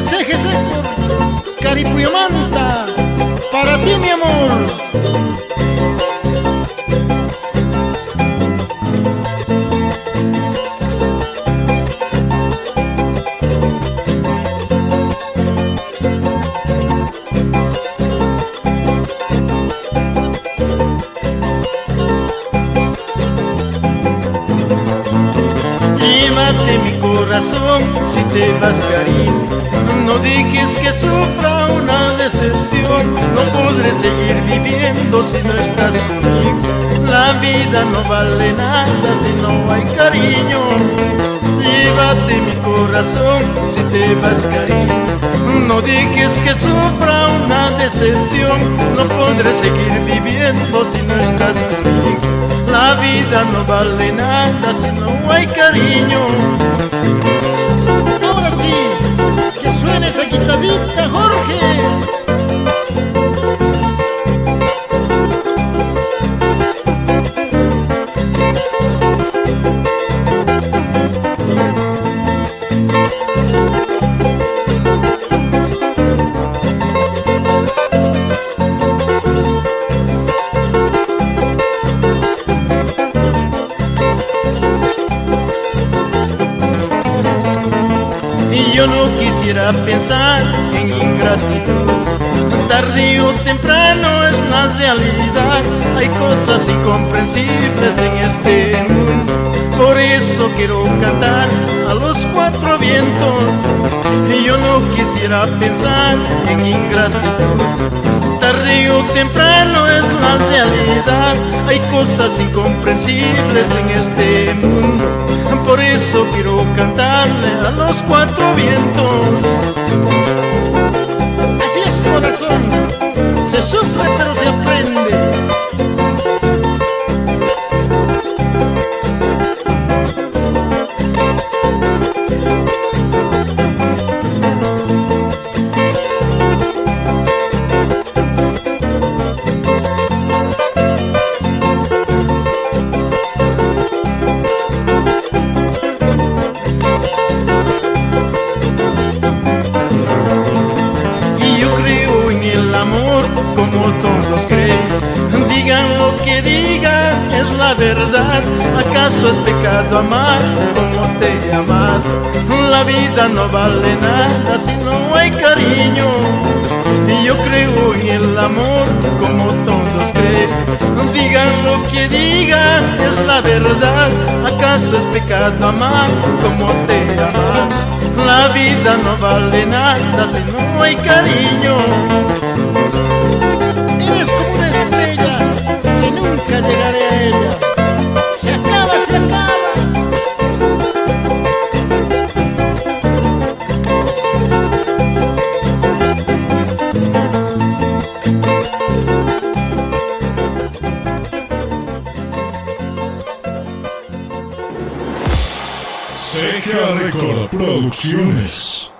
Eje Sector, Caripuyamanta, para ti mi amor. Llévate mi corazón si te vas, cariño. No dejes que sufra una decepción. No podré seguir viviendo si no estás conmigo. La vida no vale nada si no hay cariño. Llévate mi corazón si te vas, cariño. No dejes que sufra una decepción. No podré seguir viviendo si no estás conmigo. La vida no vale nada si no hay cariño. Ahora sí, que suene esa guitarrita, Jorge. Y yo no quisiera pensar en ingratitud. Tarde o temprano es la realidad. Hay cosas incomprensibles en este mundo. Por eso quiero cantar a los cuatro vientos. Y yo no quisiera pensar en ingratitud. Tarde o temprano es la realidad. Hay cosas incomprensibles en este mundo. Por eso quiero cantarle a los cuatro vientos. Así es, corazón, se sufre pero se aprende. Como todos creen, digan lo que digan, es la verdad. ¿Acaso es pecado amar como te he amado? La vida no vale nada si no hay cariño. Y yo creo en el amor como todos creen. Digan lo que digan, es la verdad. ¿Acaso es pecado amar como te he amado? La vida no vale nada si no hay cariño. Eres como una estrella que nunca llegaré a ella. Se acaba, se acaba. CGA Record Producciones.